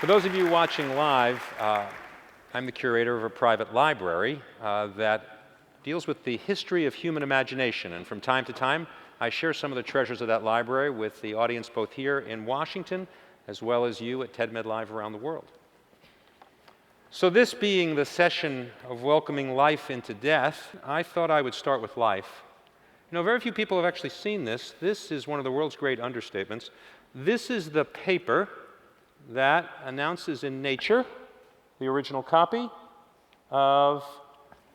For those of you watching live, I'm the curator of a private library that deals with the history of human imagination. And from time to time, I share some of the treasures of that library with the audience both here in Washington, as well as you at TEDMED Live around the world. So this being the session of welcoming life into death, I thought I would start with life. You know, very few people have actually seen this. This is one of the world's great understatements. This is the paper that announces in Nature the original copy of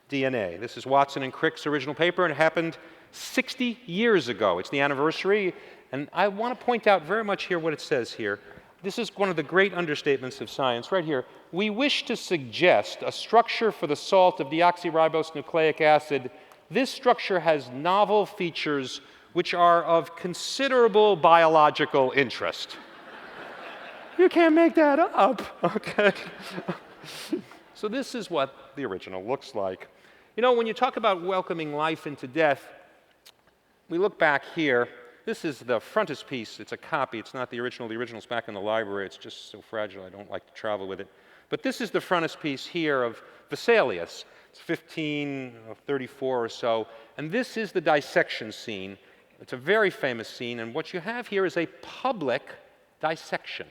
DNA. This is Watson and Crick's original paper, and it happened 60 years ago. It's the anniversary, and I want to point out very much here what it says here. This is one of the great understatements of science, right here. We wish to suggest a structure for the salt of deoxyribose nucleic acid. This structure has novel features which are of considerable biological interest. You can't make that up, okay? So this is what the original looks like. You know, when you talk about welcoming life into death, we look back here. This is the frontispiece. It's a copy. It's not the original. The original's back in the library. It's just so fragile, I don't like to travel with it. But this is the frontispiece here of Vesalius. It's 1534 or so. And this is the dissection scene. It's a very famous scene. And what you have here is a public dissection.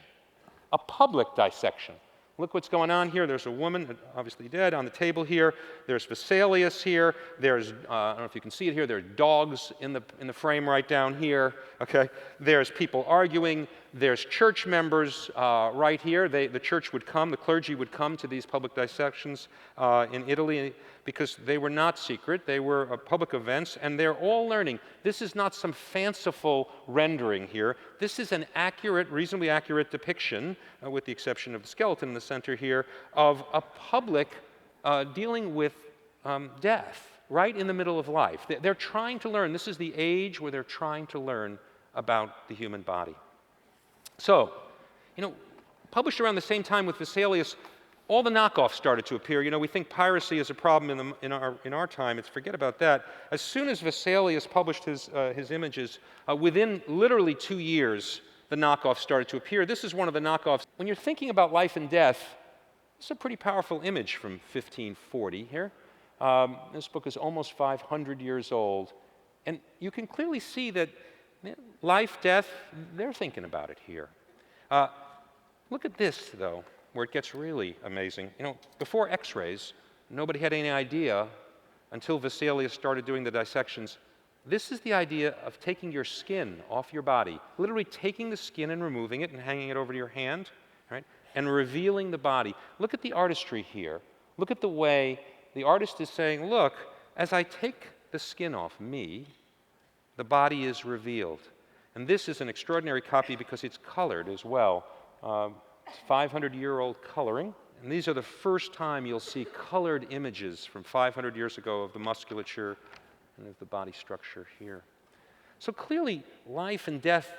A public dissection. Look what's going on here. There's a woman, obviously dead, on the table here. There's Vesalius here. There's, I don't know if you can see it here, there's dogs in the frame right down here. Okay. There's people arguing. There's church members right here. The church would come, the clergy would come to these public dissections in Italy because they were not secret. They were public events, and they're all learning. This is not some fanciful rendering here. This is an accurate, reasonably accurate depiction, with the exception of the skeleton in the center here, of a public dealing with death right in the middle of life. They're trying to learn. This is the age where they're trying to learn about the human body. So, you know, published around the same time with Vesalius, all the knockoffs started to appear. You know, we think piracy is a problem in our time. Forget about that. As soon as Vesalius published his images, within literally 2 years, the knockoffs started to appear. This is one of the knockoffs. When you're thinking about life and death, this is a pretty powerful image from 1540 here. This book is almost 500 years old. And you can clearly see that life, death, they're thinking about it here. Look at this, though, where it gets really amazing. You know, before X-rays, nobody had any idea until Vesalius started doing the dissections. This is the idea of taking your skin off your body, literally taking the skin and removing it and hanging it over to your hand, right, and revealing the body. Look at the artistry here. Look at the way the artist is saying, look, as I take the skin off me, the body is revealed. And this is an extraordinary copy because it's colored as well. It's 500-year-old coloring. And these are the first time you'll see colored images from 500 years ago of the musculature and of the body structure here. So clearly, life and death,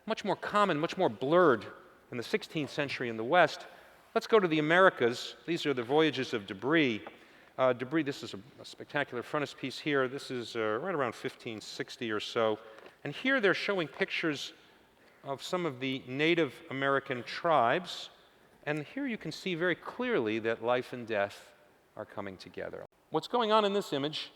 much more common, much more blurred in the 16th century in the West. Let's go to the Americas. These are the voyages of debris. This is a spectacular frontispiece here. This is right around 1560 or so. And here they're showing pictures of some of the Native American tribes. And here you can see very clearly that life and death are coming together. What's going on in this image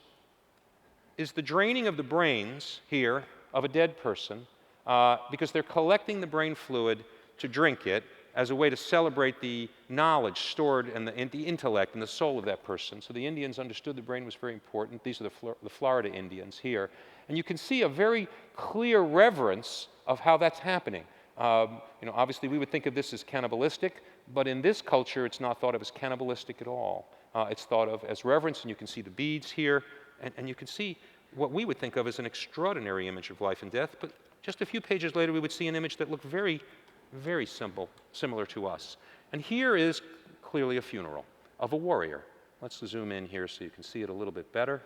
is the draining of the brains here of a dead person because they're collecting the brain fluid to drink it as a way to celebrate the knowledge stored and the intellect and the soul of that person. So the Indians understood the brain was very important. These are the Florida Indians here. And you can see a very clear reverence of how that's happening. You know, obviously we would think of this as cannibalistic, but in this culture it's not thought of as cannibalistic at all. It's thought of as reverence, and you can see the beads here, and you can see what we would think of as an extraordinary image of life and death, but just a few pages later we would see an image that looked very, very simple, similar to us. And here is clearly a funeral of a warrior. Let's zoom in here so you can see it a little bit better.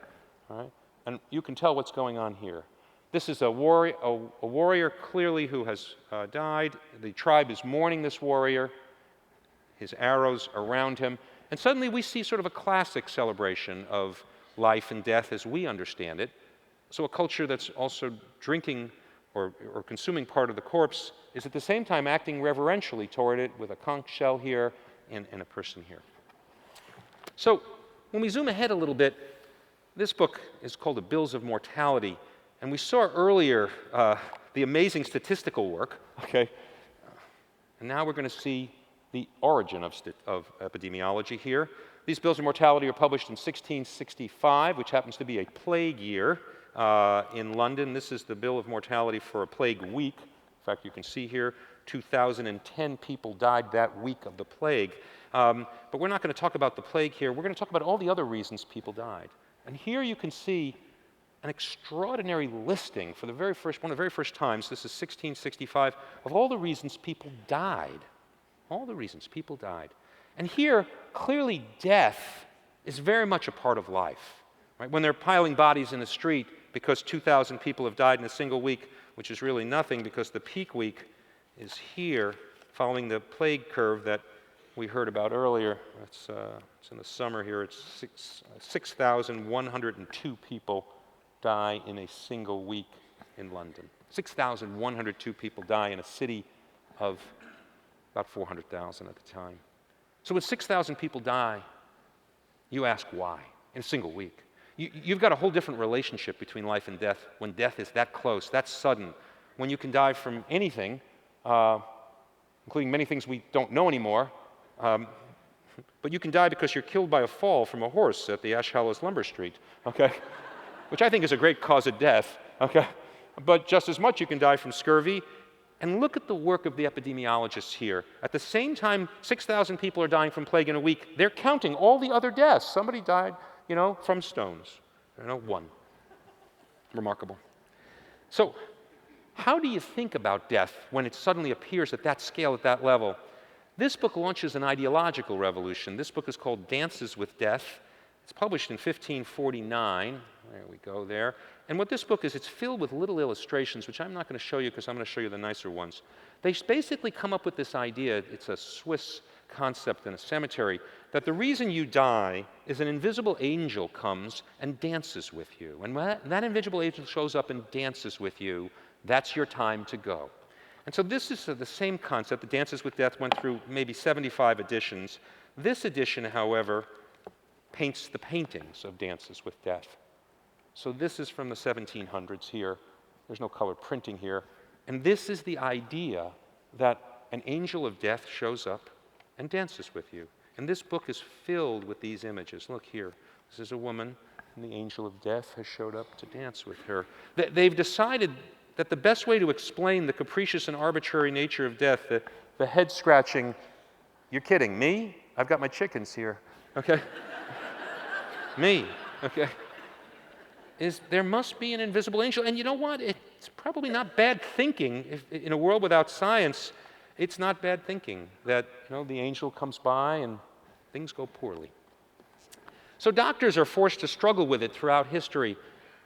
All right? And you can tell what's going on here. This is a warrior clearly who has died. The tribe is mourning this warrior, his arrows around him. And suddenly we see sort of a classic celebration of life and death as we understand it. So a culture that's also drinking or consuming part of the corpse, is at the same time acting reverentially toward it with a conch shell here and a person here. So when we zoom ahead a little bit, this book is called The Bills of Mortality, and we saw earlier the amazing statistical work, okay? And now we're going to see the origin of epidemiology here. These bills of mortality are published in 1665, which happens to be a plague year in London. This is the bill of mortality for a plague week. In fact, you can see here 2,010 people died that week of the plague. But we're not going to talk about the plague here. We're going to talk about all the other reasons people died. And here you can see an extraordinary listing for one of the very first times, this is 1665, of all the reasons people died. All the reasons people died. And here, clearly death is very much a part of life. Right? When they're piling bodies in the street because 2,000 people have died in a single week, which is really nothing because the peak week is here, following the plague curve that we heard about earlier. It's in the summer here. It's 6,102 people die in a single week in London. 6,102 people die in a city of about 400,000 at the time. So when 6,000 people die, you ask why in a single week. You've got a whole different relationship between life and death when death is that close, that sudden, when you can die from anything, including many things we don't know anymore, but you can die because you're killed by a fall from a horse at the Ash Hallows Lumber Street, okay? Which I think is a great cause of death, okay? But just as much you can die from scurvy. And look at the work of the epidemiologists here. At the same time 6,000 people are dying from plague in a week, they're counting all the other deaths. Somebody died, from stones. One. Remarkable. So how do you think about death when it suddenly appears at that scale, at that level? This book launches an ideological revolution. This book is called Dances with Death. It's published in 1549. There we go there. And what this book is, it's filled with little illustrations, which I'm not going to show you because I'm going to show you the nicer ones. They basically come up with this idea, it's a Swiss concept in a cemetery, that the reason you die is an invisible angel comes and dances with you. And when that invisible angel shows up and dances with you, that's your time to go. And so this is the same concept. The Dances with Death went through maybe 75 editions. This edition, however, paints the paintings of Dances with Death. So this is from the 1700s here. There's no color printing here. And this is the idea that an angel of death shows up and dances with you. And this book is filled with these images. Look here. This is a woman, and the angel of death has showed up to dance with her. They've decided that the best way to explain the capricious and arbitrary nature of death, the head scratching, you're kidding, me? I've got my chickens here, okay? Me, okay? Is there must be an invisible angel. And you know what? It's probably not bad thinking. In a world without science, it's not bad thinking that the angel comes by and things go poorly. So doctors are forced to struggle with it throughout history.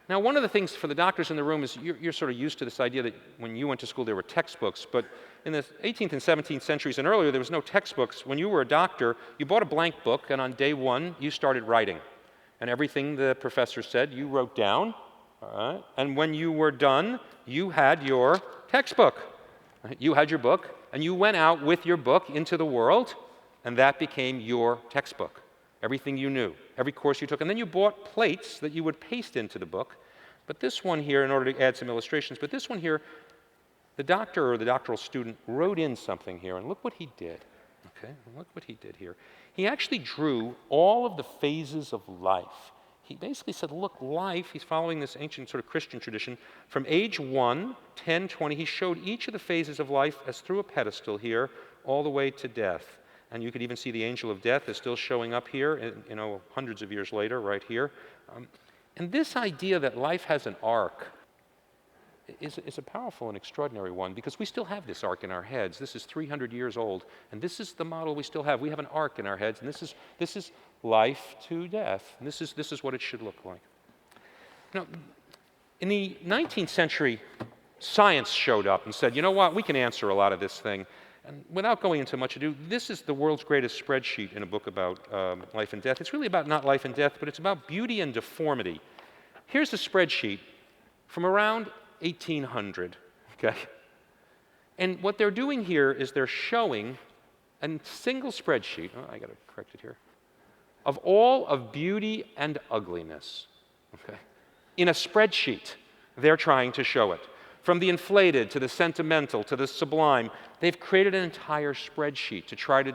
Now, one of the things for the doctors in the room is you're sort of used to this idea that when you went to school there were textbooks, but in the 18th and 17th centuries and earlier there was no textbooks. When you were a doctor, you bought a blank book, and on day one you started writing. And everything the professor said, you wrote down, all right? And when you were done, you had your textbook. You had your book, and you went out with your book into the world, and that became your textbook. Everything you knew, every course you took. And then you bought plates that you would paste into the book. But this one here, in order to add some illustrations, but this one here, the doctor or the doctoral student wrote in something here, and look what he did. Okay, look what he did here. He actually drew all of the phases of life. He basically said, look, life, he's following this ancient sort of Christian tradition, from age 1, 10, 20, he showed each of the phases of life as through a pedestal here, all the way to death. And you could even see the angel of death is still showing up here, hundreds of years later, right here. And this idea that life has an arc is a powerful and extraordinary one, because we still have this arc in our heads. This is 300 years old, and this is the model we still have. We have an arc in our heads, and this is life to death. And this is what it should look like. Now, in the 19th century, science showed up and said, you know what, we can answer a lot of this thing. And without going into much ado, this is the world's greatest spreadsheet in a book about life and death. It's really about not life and death, but it's about beauty and deformity. Here's the spreadsheet from around 1800. okay? And what they're doing here is they're showing a single spreadsheet, oh, I got to correct it here, of all of beauty and ugliness, okay? In a spreadsheet, they're trying to show it. From the inflated to the sentimental to the sublime, they've created an entire spreadsheet to try to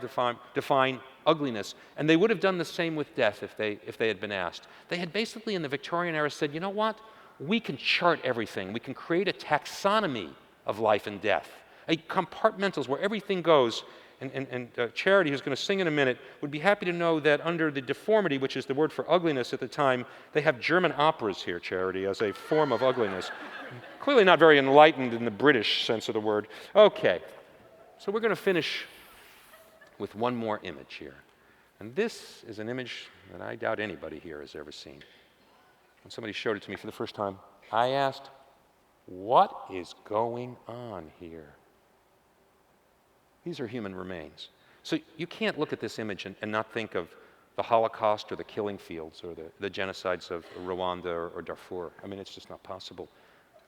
define ugliness. And they would have done the same with death if they had been asked. They had basically in the Victorian era said, you know what? We can chart everything. We can create a taxonomy of life and death, a compartmentals where everything goes. And Charity, who's going to sing in a minute, would be happy to know that under the deformity, which is the word for ugliness at the time, they have German operas here, Charity, as a form of ugliness. Clearly not very enlightened in the British sense of the word. Okay, so we're going to finish with one more image here. And this is an image that I doubt anybody here has ever seen. When somebody showed it to me for the first time, I asked, what is going on here? These are human remains. So you can't look at this image and not think of the Holocaust or the killing fields or the genocides of Rwanda or Darfur. I mean, it's just not possible.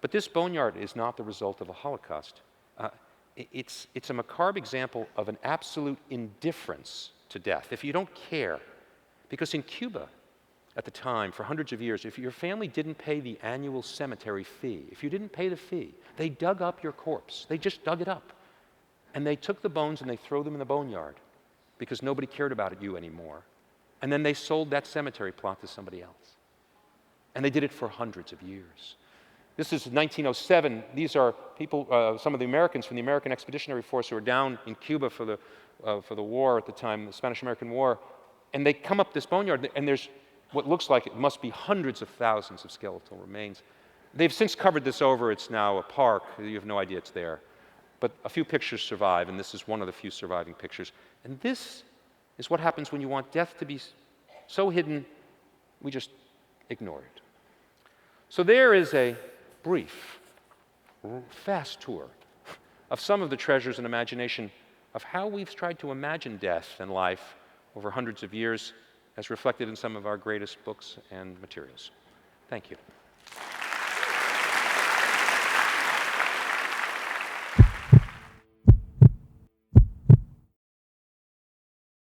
But this boneyard is not the result of a Holocaust. It's a macabre example of an absolute indifference to death. If you don't care, because in Cuba at the time, for hundreds of years, if your family didn't pay the annual cemetery fee, if you didn't pay the fee, they dug up your corpse. They just dug it up. And they took the bones and they threw them in the boneyard because nobody cared about you anymore. And then they sold that cemetery plot to somebody else. And they did it for hundreds of years. This is 1907. These are people, some of the Americans from the American Expeditionary Force who were down in Cuba for the war at the time, the Spanish-American War. And they come up this boneyard, and there's what looks like it must be hundreds of thousands of skeletal remains. They've since covered this over. It's now a park. You have no idea it's there. But a few pictures survive, and this is one of the few surviving pictures. And this is what happens when you want death to be so hidden, we just ignore it. So there is a brief, fast tour of some of the treasures and imagination of how we've tried to imagine death and life over hundreds of years, as reflected in some of our greatest books and materials. Thank you.